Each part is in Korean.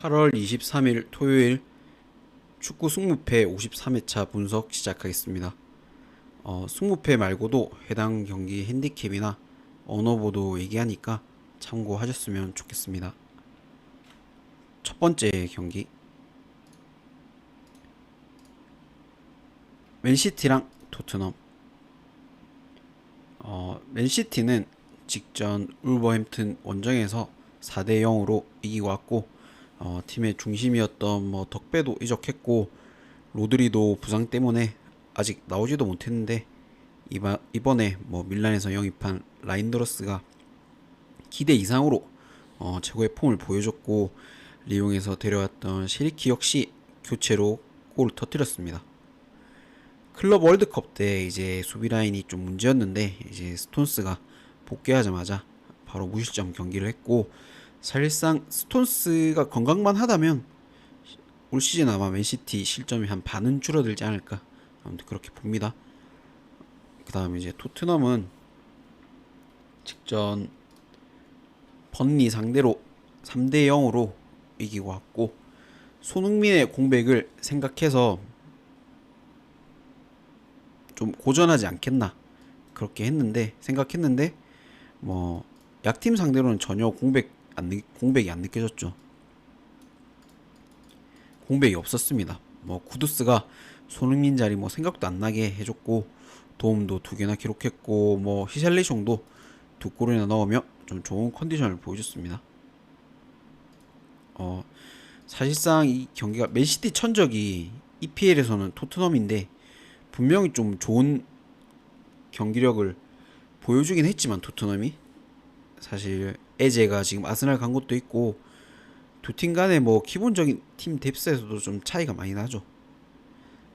8월 23일 토요일 축구 승무패 53회차 분석 시작하겠습니다. 승무패 말고도 해당 경기 핸디캡이나 언어보도 얘기하니까 참고하셨으면 좋겠습니다. 첫 번째 경기 맨시티랑 토트넘. 맨시티는 직전 울버햄튼 원정에서 4대 0으로 이기고 왔고, 팀의 중심이었던 덕배도 이적했고 로드리도 부상 때문에 아직 나오지도 못했는데, 이번에 밀란에서 영입한 라인드러스가 기대 이상으로 최고의 폼을 보여줬고, 리옹에서 데려왔던 셰리키 역시 교체로 골을 터뜨렸습니다. 클럽 월드컵 때 이제 수비 라인이 좀 문제였는데, 이제 스톤스가 복귀하자마자 바로 무실점 경기를 했고, 사실상 스톤스가 건강만 하다면 올 시즌 아마 맨시티 실점이 한 반은 줄어들지 않을까, 아무튼 그렇게 봅니다. 그 다음에 이제 토트넘은 직전 번리 상대로 3대 0으로 이기고 왔고, 손흥민의 공백을 생각해서 좀 고전하지 않겠나 그렇게 생각했는데, 뭐 약팀 상대로는 전혀 공백이 안 느껴졌죠. 공백이 없었습니다. 구두스가 손흥민 자리 생각도 안 나게 해줬고, 도움도 2개나 기록했고, 히샬리숑도 2골이나 넣으며 좀 좋은 컨디션을 보여줬습니다. 사실상 이 경기가 맨시티 천적이 EPL에서는 토트넘인데, 분명히 좀 좋은 경기력을 보여주긴 했지만, 토트넘이 사실 에제가 지금 아스날 간 것도 있고, 두 팀 간의 기본적인 팀 뎁스에서도 좀 차이가 많이 나죠.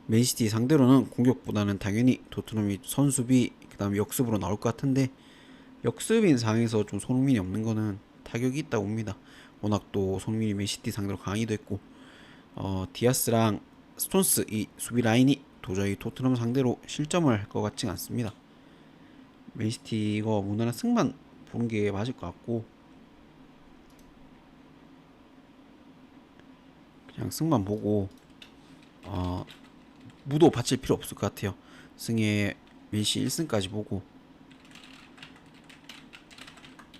맨시티 상대로는 공격보다는 당연히 토트넘이 선수비 그 다음에 역습으로 나올 것 같은데, 역습인 상에서 좀 손흥민이 없는 거는 타격이 있다고 봅니다. 워낙 또 손흥민이 맨시티 상대로 강의도 했고, 디아스랑 스톤스 이 수비 라인이 도저히 토트넘 상대로 실점을 할 것 같지는 않습니다. 맨시티 이거 무난한 승만 보는 게 맞을 것 같고, 그냥 승만 보고 무도 바칠 필요 없을 것 같아요. 승에 맨시 1승까지 보고,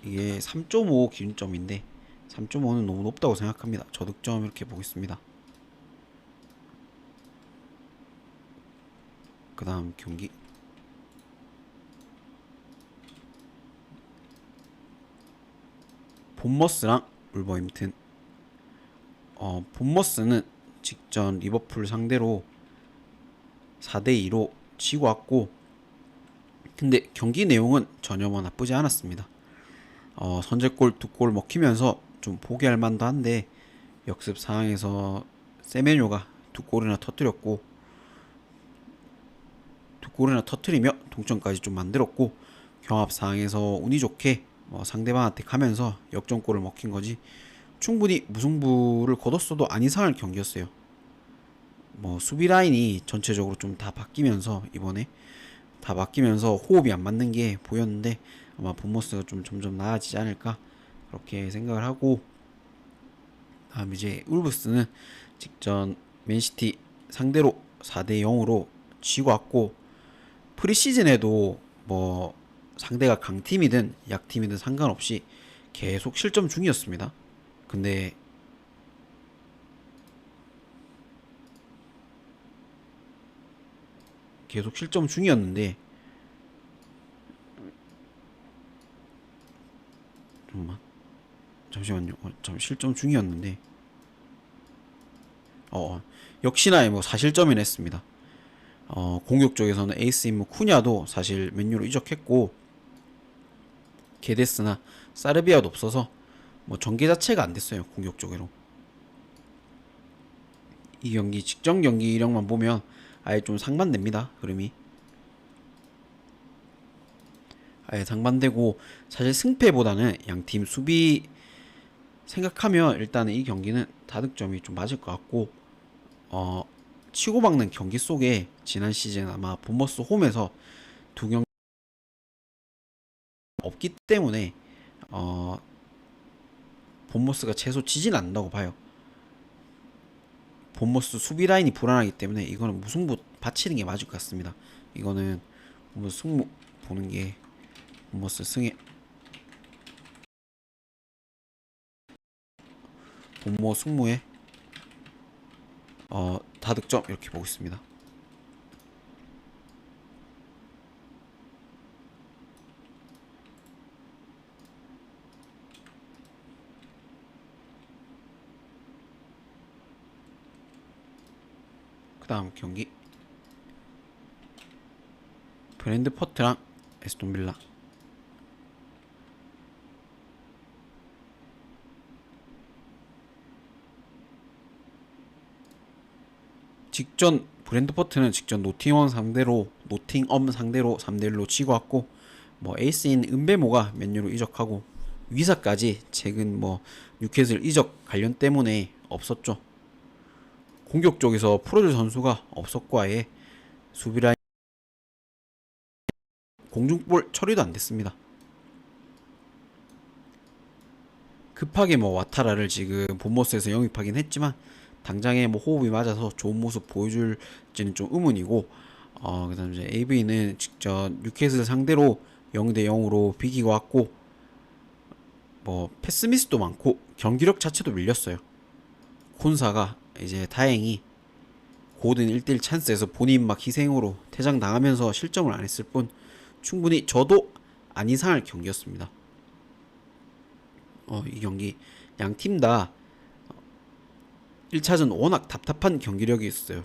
이게 3.5 기준점인데 3.5는 너무 높다고 생각합니다. 저득점 이렇게 보겠습니다. 그 다음 경기 본머스랑 울버햄튼. 본머스는 직전 리버풀 상대로 4대2로 치고 왔고, 근데 경기 내용은 전혀 나쁘지 않았습니다. 선제골 2골 먹히면서 좀 포기할 만도 한데, 역습 상황에서 세메뇨가 2골이나 터뜨렸고, 2골이나 터뜨리며 동점까지 좀 만들었고, 경합 상황에서 운이 좋게 상대방한테 가면서 역전골을 먹힌 거지, 충분히 무승부를 거뒀어도 안 이상할 경기였어요. 수비 라인이 전체적으로 좀 다 바뀌면서, 이번에 다 바뀌면서 호흡이 안 맞는 게 보였는데, 아마 본머스가 좀 점점 나아지지 않을까 그렇게 생각을 하고, 다음 이제 울브스는 직전 맨시티 상대로 4대 0으로 지고 왔고, 프리시즌에도 상대가 강팀이든 약팀이든 상관없이 계속 실점 중이었습니다. 근데 계속 실점 중이었는데 잠깐만, 잠시만요. 실점 중이었는데 역시나 4실점이나 했습니다. 공격 쪽에서는 에이스 인무 쿠냐도 사실 맨유로 이적했고, 게데스나 사르비아도 없어서 전개 자체가 안 됐어요. 공격 쪽으로. 이 경기 직전 경기 이력만 보면 아예 좀 상반됩니다. 흐름이 아예 상반되고, 사실 승패보다는 양팀 수비 생각하면 일단은 이 경기는 다득점이 좀 맞을 것 같고, 치고박는 경기 속에 지난 시즌 아마 본머스 홈에서 2경기 없기 때문에 본머스가 최소 지진 않는다고 봐요. 본머스 수비 라인이 불안하기 때문에 이거는 무승부 바치는 게 맞을 것 같습니다. 이거는 본머스 승부 보는 게 본머스 승에 본머 승무에 다득점 이렇게 보고 있습니다. 그 다음 경기 브랜드포트랑 에스톤빌라. 직전 브랜드포트는 직전 노팅엄 상대로 3대1로 치고 왔고, 뭐 에이스인 은베모가 맨유로 이적하고 위사까지 최근 뭐 뉴캐슬 이적 관련 때문에 없었죠. 공격 쪽에서 풀어줄 선수가 없었고 아예 수비라인 공중볼 처리도 안 됐습니다. 급하게 뭐 와타라를 지금 본머스에서 영입하긴 했지만 당장에 뭐 호흡이 맞아서 좋은 모습 보여줄지는 좀 의문이고, 그다음 이제 AV는 직전 뉴캐슬 상대로 0대 0으로 비기고 왔고, 뭐 패스미스도 많고 경기력 자체도 밀렸어요. 콘사가 이제 다행히 고든 1대1 찬스에서 본인 막 희생으로 퇴장 당하면서 실점을 안 했을 뿐 충분히 저도 안 이상할 경기였습니다. 이 경기 양 팀 다 1차전 워낙 답답한 경기력이 있어요.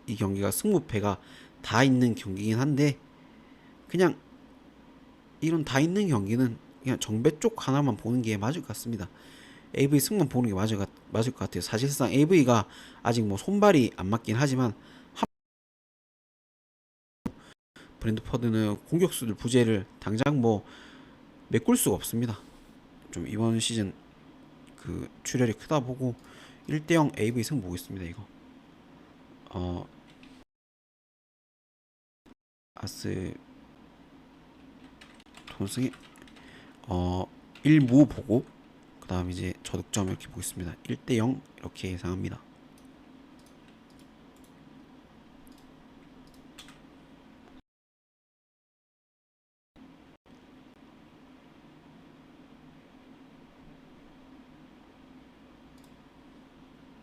이 경기가 승무패가 다 있는 경기긴 한데 그냥 이런 다 있는 경기는 그냥 정배 쪽 하나만 보는 게 맞을 것 같습니다. AV 승만 보는 게 맞을 것 같아요. 사실상 AV가 아직 뭐 손발이 안 맞긴 하지만 브랜드퍼드는 공격수들 부재를 당장 뭐 메꿀 수가 없습니다. 좀 이번 시즌 그 출혈이 크다 보고 1대0 AV 승 보겠습니다. 이거 아스 돈승이 1무 보고 그 다음 이제 저득점 이렇게 보겠습니다. 1대0 이렇게 예상합니다.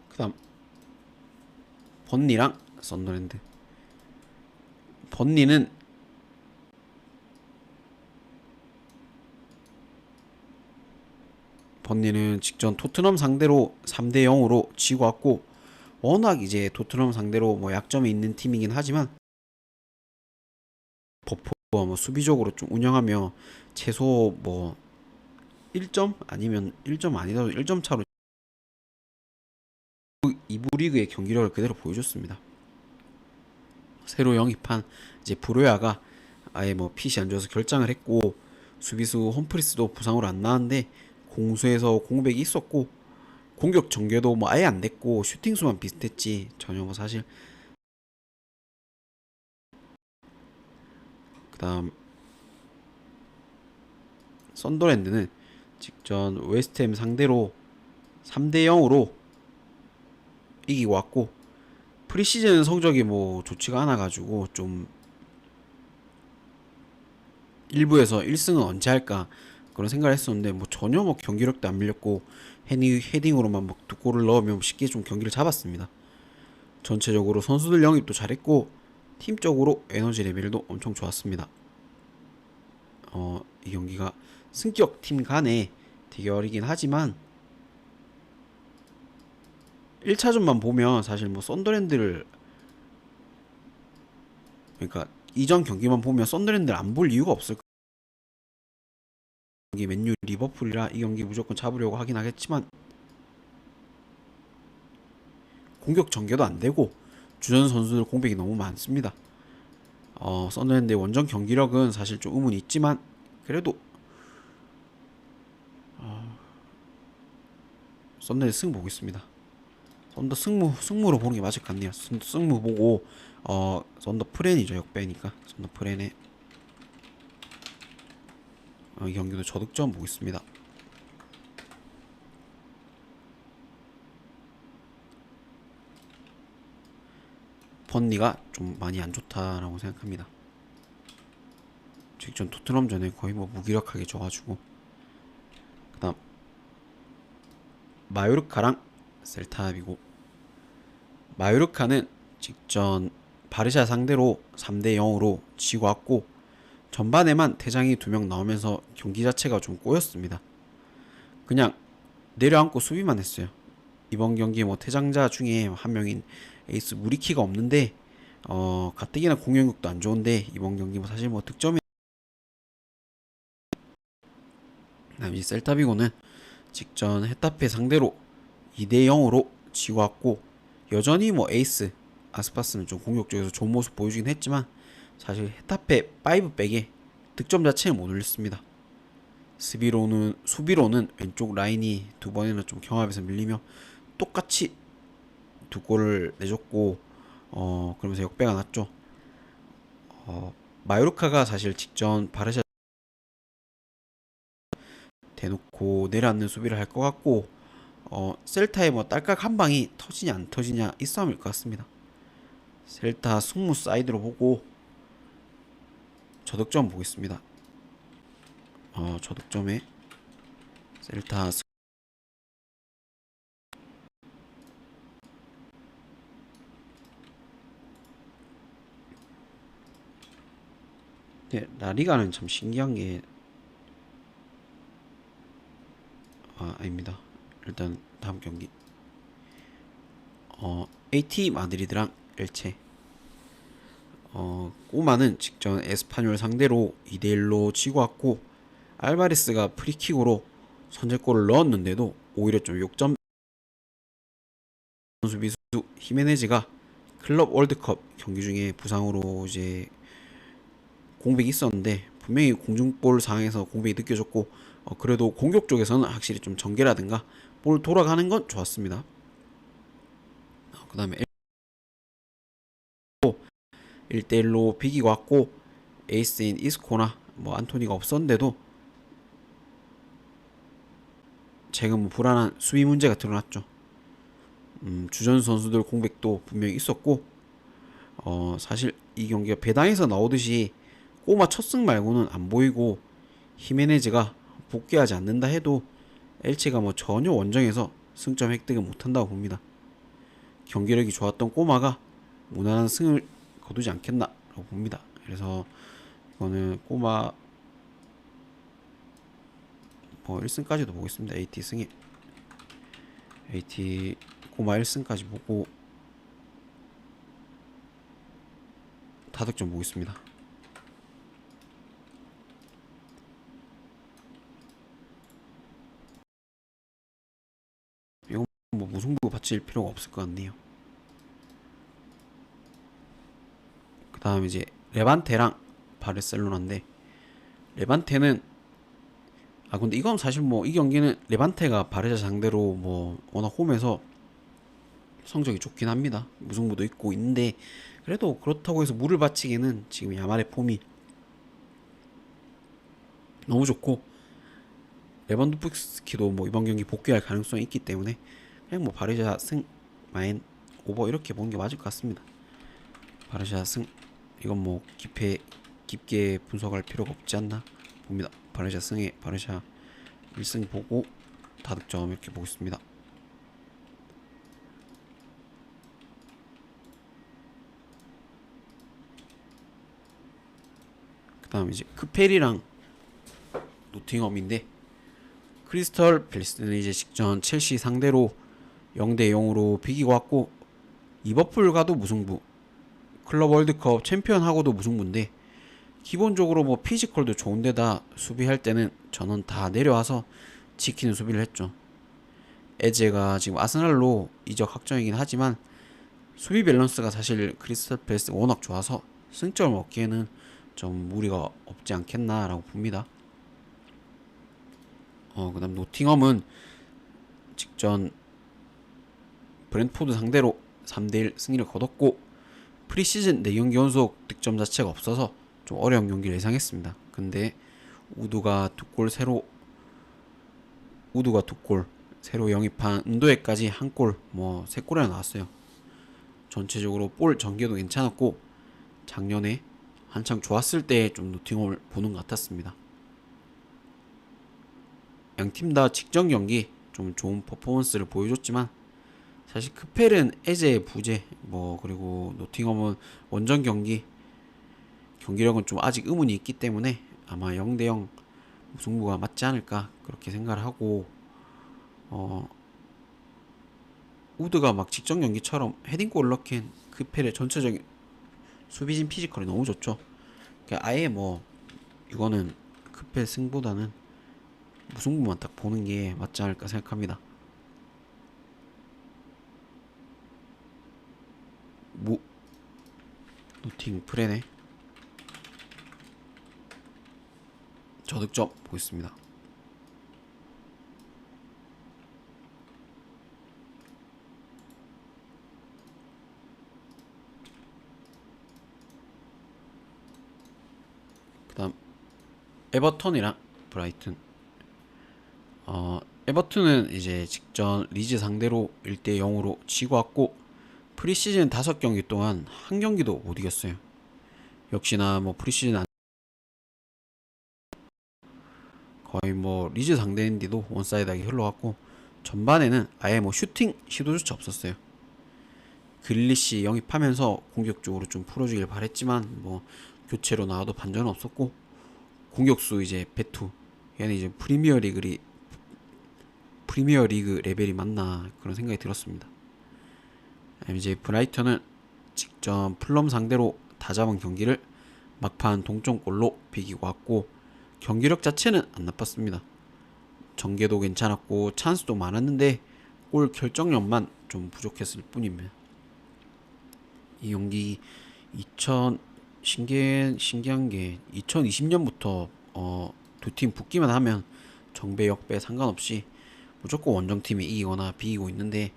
그 다음 번니랑 썬더랜드. 번니는 직전 토트넘 상대로 3대 0으로 지고 왔고, 워낙 이제 토트넘 상대로 뭐 약점이 있는 팀이긴 하지만 버퍼가 뭐 수비적으로 좀 운영하며 최소 뭐 1점 아니면 1점 아니더라도 1점 차로 2부 리그의 경기력을 그대로 보여줬습니다. 새로 영입한 이제 브로야가 아예 뭐 핏이 안 좋아서 결장을 했고, 수비수 홈프리스도 부상으로 안 나왔는데 공수에서 공백이 있었고, 공격 전개도 뭐 아예 안 됐고 슈팅 수만 비슷했지 전혀 뭐 사실. 그다음 썬더랜드는 직전 웨스트햄 상대로 3대 0으로 이기고 왔고, 프리시즌 성적이 뭐 좋지가 않아 가지고 좀 일부에서 1승은 언제 할까 그런 생각을 했었는데, 뭐 전혀 뭐 경기력도 안 밀렸고 헤딩으로만 뭐 두 골을 넣으면 쉽게 좀 경기를 잡았습니다. 전체적으로 선수들 영입도 잘했고 팀적으로 에너지 레벨도 엄청 좋았습니다. 이 경기가 승격 팀 간의 대결이긴 하지만 1차전만 보면 사실 뭐 썬더랜드를, 그러니까 이전 경기만 보면 썬더랜드를 안 볼 이유가 없을 거예요. 경기 맨유 리버풀이라 이 경기 무조건 잡으려고 하긴 하겠지만 공격 전개도 안 되고 주전 선수들 공백이 너무 많습니다. 썬더랜드의 원정 경기력은 사실 좀 의문이 있지만 그래도 썬더랜드 승 보겠습니다. 썬더 승무로 보는 게 맞을 것 같네요. 승무 보고 썬더 프렌이죠, 역배니까 썬더 프렌에 이 경기도 저득점 보겠습니다. 번리가 좀 많이 안 좋다라고 생각합니다. 직전 토트넘전에 거의 뭐 무기력하게 져가지고. 그다음 마요르카랑 셀타비고. 마요르카는 직전 바르샤 상대로 3대 0으로 지고 왔고 전반에만 퇴장이 2명 나오면서 경기 자체가 좀 꼬였습니다. 그냥 내려앉고 수비만 했어요. 이번 경기 뭐 퇴장자 중에 한 명인 에이스 무리키가 없는데 가뜩이나 공격력도 안 좋은데 이번 경기 뭐 사실 뭐 득점이. 그다음 이 셀타비고는 직전 헤타페 상대로 2대 0으로 지고 왔고 여전히 뭐 에이스 아스파스는 좀 공격적에서 좋은 모습 보여주긴 했지만 사실 헤타페 5백에 득점 자체는 못 올렸습니다. 수비로는 왼쪽 라인이 두 번이나 좀 경합에서 밀리며 똑같이 두 골을 내줬고 그러면서 역배가 났죠. 마요르카가 사실 직전 바르샤 대놓고 내려앉는 수비를 할 것 같고 셀타의 뭐 딸깍 한 방이 터지냐 안 터지냐 이 싸움일 것 같습니다. 셀타 승무 사이드로 보고 저득점 보겠습니다. 저득점에 셀타 네, 라리가는 참 신기한 게 아닙니다. 일단 다음 경기 AT 마드리드랑 엘체. 꼬마는 직전 에스파뇰 상대로 2대1로 지고 왔고 알바레스가 프리킥으로 선제골을 넣었는데도 오히려 좀 욕점. 수비수 히메네즈가 클럽 월드컵 경기 중에 부상으로 이제 공백이 있었는데 분명히 공중볼 상황에서 공백이 느껴졌고 그래도 공격 쪽에서는 확실히 좀 전개라든가 볼 돌아가는 건 좋았습니다. 그 다음에 1대1로 비기고 왔고 에이스인 이스코나 뭐 안토니가 없었는데도 최근 뭐 불안한 수비 문제가 드러났죠. 주전 선수들 공백도 분명히 있었고 사실 이 경기가 배당에서 나오듯이 꼬마 첫 승 말고는 안 보이고 히메네즈가 복귀하지 않는다 해도 엘체가 뭐 전혀 원정에서 승점 획득을 못한다고 봅니다. 경기력이 좋았던 꼬마가 무난한 승을 거두지 않겠나라고 봅니다. 그래서 이거는 꼬마 뭐 1승까지도 보겠습니다. AT 승에 AT 꼬마 1승까지 보고 다득점 보겠습니다. 이건 뭐 무승부 바칠 필요가 없을 것 같네요. 그 다음 이제 레반테랑 바르셀로나인데 레반테는 근데 이건 사실 뭐 이 경기는 레반테가 바르샤 상대로 뭐 워낙 홈에서 성적이 좋긴 합니다. 무승부도 있고 있는데 그래도 그렇다고 해서 물을 바치기에는 지금 야말의 폼이 너무 좋고 레반도프스키도 뭐 이번 경기 복귀할 가능성이 있기 때문에 그냥 뭐 바르샤 승 마인 오버 이렇게 보는 게 맞을 것 같습니다. 바르샤 승 이건 뭐 깊게 분석할 필요가 없지 않나 봅니다. 바르샤 승에 바르샤 1승 보고 다득점 이렇게 보겠습니다. 그 다음 이제 크페리랑 노팅엄인데 크리스털 팰리스는 이제 직전 첼시 상대로 0대 0으로 비기고 왔고 리버풀과도 무승부, 클럽 월드컵 챔피언하고도 무승부인데 기본적으로 뭐 피지컬도 좋은데다 수비할 때는 저는 다 내려와서 지키는 수비를 했죠. 에제가 지금 아스날로 이적 확정이긴 하지만 수비 밸런스가 사실 크리스탈 팰리스가 워낙 좋아서 승점을 얻기에는 좀 무리가 없지 않겠나라고 봅니다. 그다음 노팅엄은 직전 브랜트포드 상대로 3대1 승리를 거뒀고 프리시즌 4경기 연속 득점 자체가 없어서 좀 어려운 경기를 예상했습니다. 근데 우드가 두 골 새로 영입한 은도에까지 한 골, 뭐 세 골이나 나왔어요. 전체적으로 볼 전개도 괜찮았고 작년에 한창 좋았을 때 좀 노팅엄을 보는 것 같았습니다. 양팀 다 직전 경기 좀 좋은 퍼포먼스를 보여줬지만 사실 크펠은 에제 부재 그리고 노팅엄은 원정 경기력은 좀 아직 의문이 있기 때문에 아마 0대0 무승부가 맞지 않을까 그렇게 생각을 하고 어 우드가 막 직전 경기처럼 헤딩골 넣긴 크펠의 전체적인 수비진 피지컬이 너무 좋죠. 그러니까 아예 이거는 크펠 승보다는 무승부만 딱 보는 게 맞지 않을까 생각합니다. 무 노팅 프레네 저득점 보겠습니다. 그다음 에버턴이랑 브라이튼. 에버튼은 이제 직전 리즈 상대로 1대 0으로 지고 왔고 프리시즌 5경기 동안 한 경기도 못 이겼어요. 역시나 프리시즌 거의 리즈 상대인데도 원사이드하게 흘러갔고 전반에는 아예 슈팅 시도조차 없었어요. 글리시 영입하면서 공격적으로 좀 풀어주길 바랬지만 교체로 나와도 반전은 없었고 공격수 이제 베투 얘는 이제 프리미어 리그 레벨이 맞나 그런 생각이 들었습니다. 이제 브라이턴은 직전 플럼 상대로 다 잡은 경기를 막판 동점골로 비기고 왔고 경기력 자체는 안 나빴습니다. 전개도 괜찮았고 찬스도 많았는데 골 결정력만 좀 부족했을 뿐입니다. 이 경기 2000 신기한 게 2020년부터 두 팀 붙기만 하면 정배 역배 상관없이 무조건 원정팀이 이기거나 비기고 있는데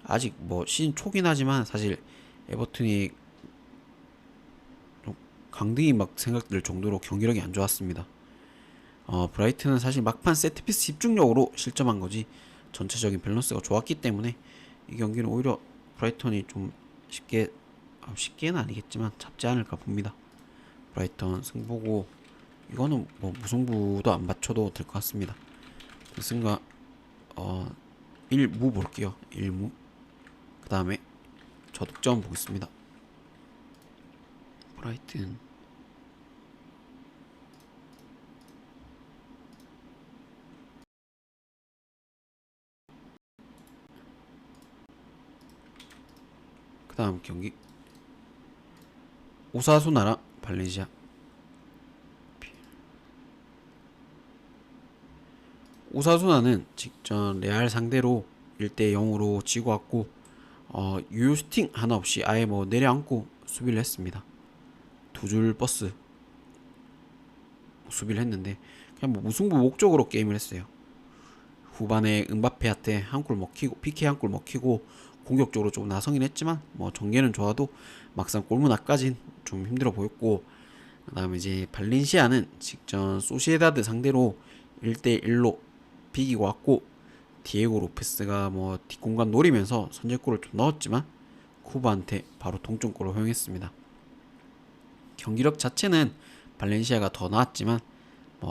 아직 시즌 초긴 하지만 사실 에버튼이 좀 강등이 막 생각될 정도로 경기력이 안 좋았습니다. 브라이튼은 사실 막판 세트피스 집중력으로 실점한 거지 전체적인 밸런스가 좋았기 때문에 이 경기는 오히려 브라이턴이 좀 쉽게는 아니겠지만 잡지 않을까 봅니다. 브라이턴 승보고 이거는 무승부도 안 맞춰도 될 것 같습니다. 승가 1무 볼게요. 1무. 그 다음에 저득점 보겠습니다. 브라이튼 그 다음 경기 오사수나랑 발렌시아. 오사수나는 직전 레알 상대로 1대 0으로 지고 왔고 유효 슈팅 하나 없이 아예 내려앉고 수비를 했습니다. 두 줄 버스 수비를 했는데 그냥 무승부 목적으로 게임을 했어요. 후반에 은바페한테 한 골 먹히고 PK 한 골 먹히고 공격적으로 좀 나서긴 했지만 전개는 좋아도 막상 골문 앞까진 좀 힘들어 보였고 그다음에 이제 발렌시아는 직전 소시에다드 상대로 1대1로 비기고 왔고 디에고 로페스가 뒷공간 노리면서 선제골을 좀 넣었지만 쿠바한테 바로 동점골을 허용했습니다. 경기력 자체는 발렌시아가 더 나았지만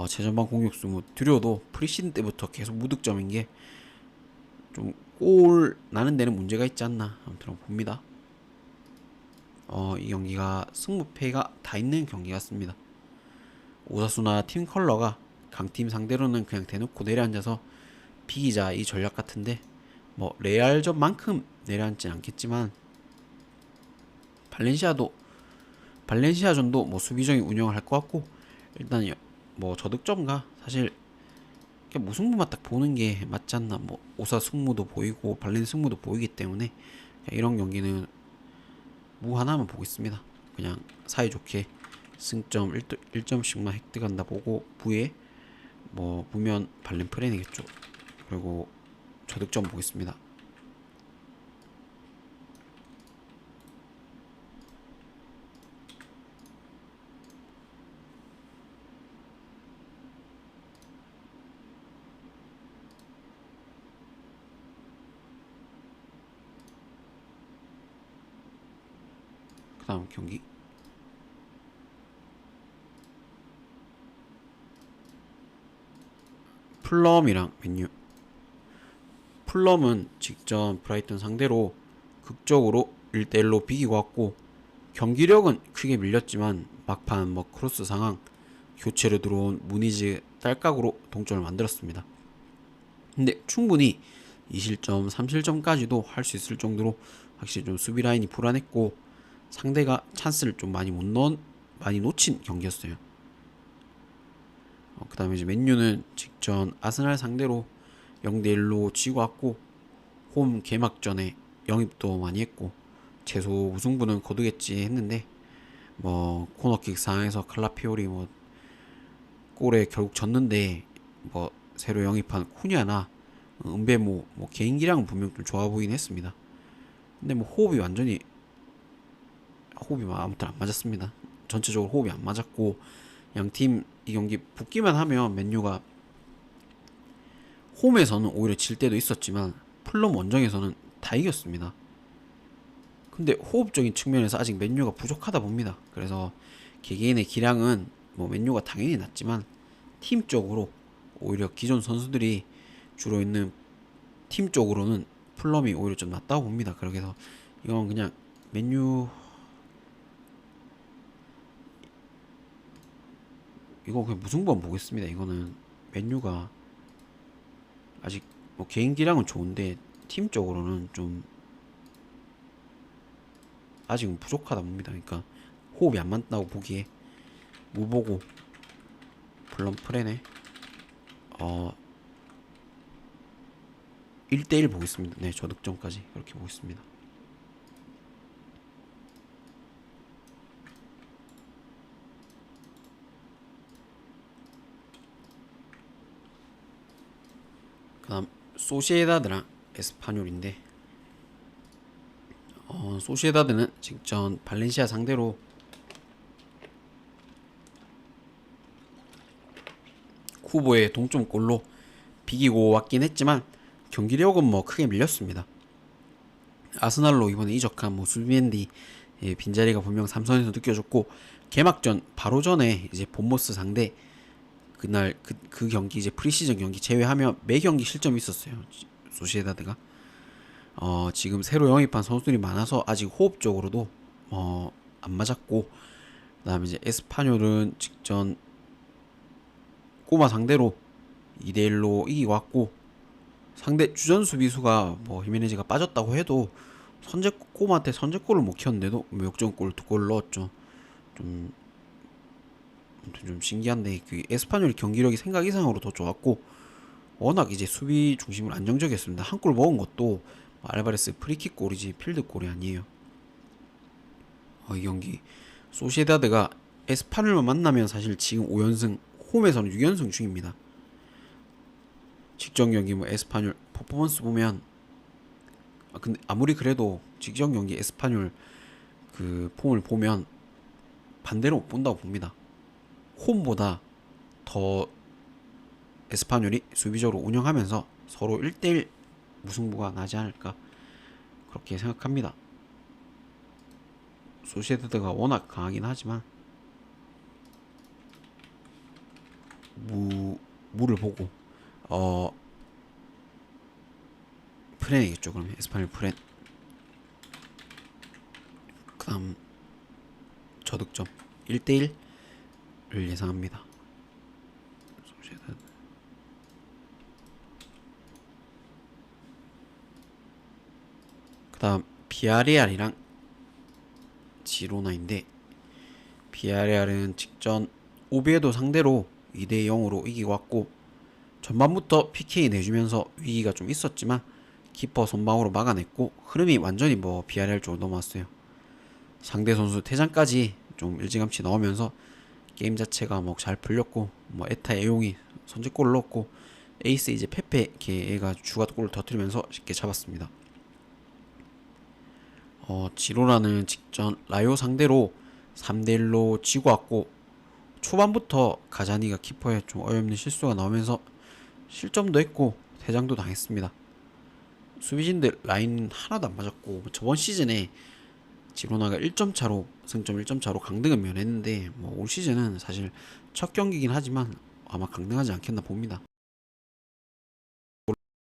최전방 공격수 듀료도 프리시즌 때부터 계속 무득점인 게 좀 골 나는 데는 문제가 있지 않나 아무튼 봅니다. 이 경기가 승부패가 다 있는 경기 같습니다. 오사수나 팀 컬러가 강팀 상대로는 그냥 대놓고 내려앉아서 비기자 이 전략 같은데 레알전만큼 내려앉진 않겠지만 발렌시아전도 수비적인 운영을 할 것 같고 일단 저득점가 사실 무승부만 딱 보는 게 맞지 않나. 오사 승무도 보이고 발렌 승무도 보이기 때문에 이런 경기는 무 하나만 보겠습니다. 그냥 사이좋게 승점 1점씩만 획득한다 보고 부에 무면 발렌 프렌이겠죠. 그리고 저득점 보겠습니다. 그 다음 경기 풀럼이랑 맨유. 풀럼은 직전 브라이튼 상대로 극적으로 1대1로 비기고 왔고, 경기력은 크게 밀렸지만 막판 뭐 크로스 상황, 교체로 들어온 무니즈 딸깍으로 동점을 만들었습니다. 근데 충분히 2실점, 3실점까지도 할 수 있을 정도로 확실히 좀 수비 라인이 불안했고, 상대가 찬스를 좀 많이 놓친 경기였어요. 그 다음에 이제 맨유는 직전 아스날 상대로 0대1로 지고 왔고, 홈 개막전에 영입도 많이 했고, 최소 우승부는 거두겠지 했는데, 뭐 코너킥 상황에서 칼라피오리 뭐 골에 결국 졌는데, 뭐 새로 영입한 쿠냐나 은베모 뭐 개인기량은 분명 좀 좋아 보긴 했습니다. 근데 뭐 호흡이 아무튼 안 맞았습니다. 전체적으로 호흡이 안 맞았고, 양팀 이 경기 붙기만 하면 맨유가 홈에서는 오히려 질 때도 있었지만 풀럼 원정에서는 다 이겼습니다. 근데 호흡적인 측면에서 아직 맨유가 부족하다 봅니다. 그래서 개개인의 기량은 뭐 맨유가 당연히 낮지만 팀적으로 오히려 기존 선수들이 주로 있는 팀 쪽으로는 풀럼이 오히려 좀 낫다고 봅니다. 그래서 이건 그냥 맨유, 이거 그냥 무승부만 보겠습니다. 이거는 맨유가 아직 뭐 개인 기량은 좋은데 팀적으로는 좀 아직은 부족하다 봅니다. 그러니까 호흡이 안 맞다고 보기에 무보고 블럼 프레네 1대1 보겠습니다. 네, 저득점까지 그렇게 보겠습니다. 그 다음 소시에다드랑 에스파뇰인데, 소시에다드는 직전 발렌시아 상대로 쿠보의 동점골로 비기고 왔긴 했지만 경기력은 뭐 크게 밀렸습니다. 아스날로 이번에 이적한 뭐 수비맨디 빈자리가 분명 삼선에서 느껴졌고, 개막전 바로 전에 이제 본모스 상대 그날 그 경기 이제 프리시즌 경기 제외하면 매 경기 실점이 있었어요. 소시에다드가 지금 새로 영입한 선수들이 많아서 아직 호흡적으로도 안 맞았고, 그다음에 이제 에스파뇰은 직전 꼬마 상대로 2대1로 이기고 왔고, 상대 주전 수비수가 뭐 히메네즈가 빠졌다고 해도 꼬마한테 선제골을 못 키웠는데도 역전골 2골을 넣었죠. 좀, 좀 신기한데, 그 에스파뇰 경기력이 생각 이상으로 더 좋았고, 워낙 이제 수비 중심으로 안정적이었습니다. 한 골 먹은 것도 알바레스 프리킥 골이지 필드 골이 아니에요. 이 경기 소시에다드가 에스파뇰만 만나면 사실 지금 5연승, 홈에서는 6연승 중입니다. 직전 경기 뭐 에스파뇰 퍼포먼스 보면, 근데 아무리 그래도 직전 경기 에스파뇰 그 폼을 보면 반대로 못 본다고 봅니다. 홈보다 더 에스파뇰이 수비적으로 운영하면서 서로 1대1 무승부가 나지 않을까 그렇게 생각합니다. 소시에다드가 워낙 강하긴 하지만 무를 보고 프렌이겠죠. 그러면 에스파뇰 프렌. 그 다음 저득점 1대1을 예상합니다. 소시에다드. 그 다음 비아레알이랑 지로나인데, 비아레알은 직전 오비에도 상대로 2대0으로 이기고 왔고, 전반부터 PK 내주면서 위기가 좀 있었지만 키퍼 선방으로 막아냈고, 흐름이 완전히 뭐 비아레알 쪽으로 넘어왔어요. 상대 선수 퇴장까지 좀 일찌감치 넣으면서 게임 자체가 뭐 잘 풀렸고, 뭐 에타 애용이 선제골을 넣었고, 에이스 이제 페페 걔가 추가골을 터뜨리면서 쉽게 잡았습니다. 지로나는 직전 라요 상대로 3대1로 지고 왔고, 초반부터 가자니가 키퍼에 좀 어이없는 실수가 나오면서 실점도 했고 퇴장도 당했습니다. 수비진들 라인 하나도 안 맞았고, 저번 시즌에 지로나가 1점 차로 승점 1점 차로 강등을 면했는데 뭐 올 시즌은 사실 첫 경기긴 하지만 아마 강등하지 않겠나 봅니다.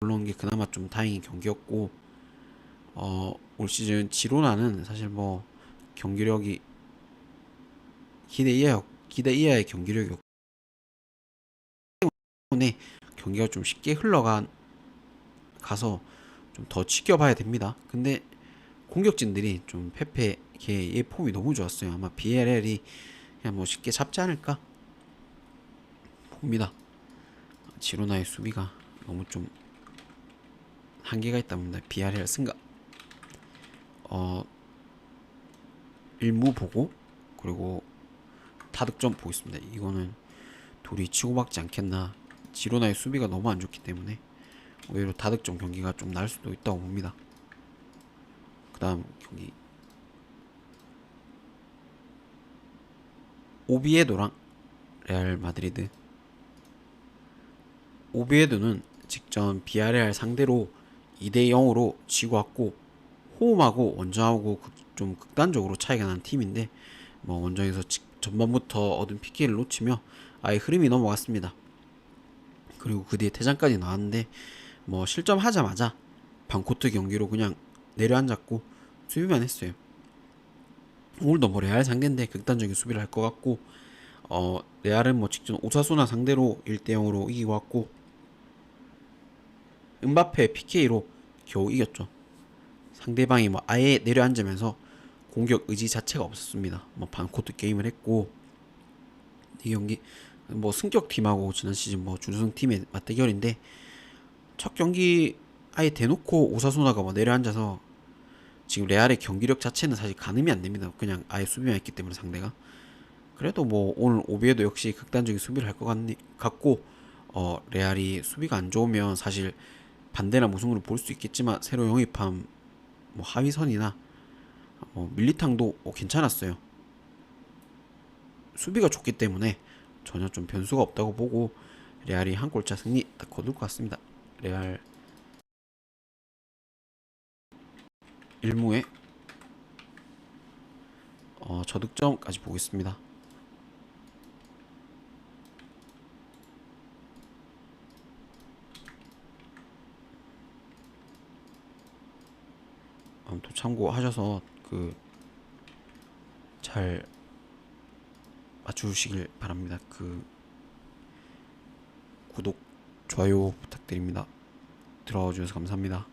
물론 게 그나마 좀 다행인 경기였고 올 시즌 지로나는 사실 뭐 경기력이 기대 이하의 경기력이었기 때문에 경기가 좀 쉽게 흘러간 가서 좀 더 지켜봐야 됩니다. 근데 공격진들이 좀 페페의 폼이 너무 좋았어요. 아마 BLL이 그냥 뭐 쉽게 잡지 않을까 봅니다. 지로나의 수비가 너무 좀 한계가 있다 봅니다. BRL 승가 1무 보고 그리고 타득점 보겠습니다. 이거는 둘이 치고받지 않겠나. 지로나의 수비가 너무 안 좋기 때문에 오히려 다득점 경기가 좀 날 수도 있다고 봅니다. 그 다음 경기 오비에도랑 레알 마드리드. 오비에도는 직전 비아레알 상대로 2대 0으로 지고 왔고 호음하고 원정하고 좀 극단적으로 차이가 난 팀인데 뭐 원정에서 전반부터 얻은 PK를 놓치며 아예 흐름이 넘어갔습니다. 그리고 그 뒤에 퇴장까지 나왔는데 뭐 실점하자마자 반코트 경기로 그냥 내려앉았고 수비만 했어요. 오늘도 뭐 레알 상대인데 극단적인 수비를 할 것 같고 레알은 뭐 직전 오사수나 상대로 1대 0으로 이기고 왔고 음바페 PK로 겨우 이겼죠. 상대방이 뭐 아예 내려앉으면서 공격 의지 자체가 없었습니다. 뭐 반코트 게임을 했고 이 경기 뭐 승격 팀하고 지난 시즌 뭐 준우승 팀의 맞대결인데 첫 경기 아예 대놓고 오사수나가 뭐 내려앉아서 지금 레알의 경기력 자체는 사실 가늠이 안 됩니다. 그냥 아예 수비만 했기 때문에 상대가. 그래도 뭐 오늘 오비에도 역시 극단적인 수비를 할 것 같고 레알이 수비가 안 좋으면 사실 반대나 무승부를 볼 수 있겠지만 새로 영입한 뭐 하위선이나 밀리탕도 괜찮았어요. 수비가 좋기 때문에 전혀 좀 변수가 없다고 보고 레알이 한 골차 승리 딱 거둘 것 같습니다. 레알 1무에 저득점까지 보겠습니다. 또 참고하셔서 그 잘 맞추시길 바랍니다. 그 구독, 좋아요 부탁드립니다. 들어와 주셔서 감사합니다.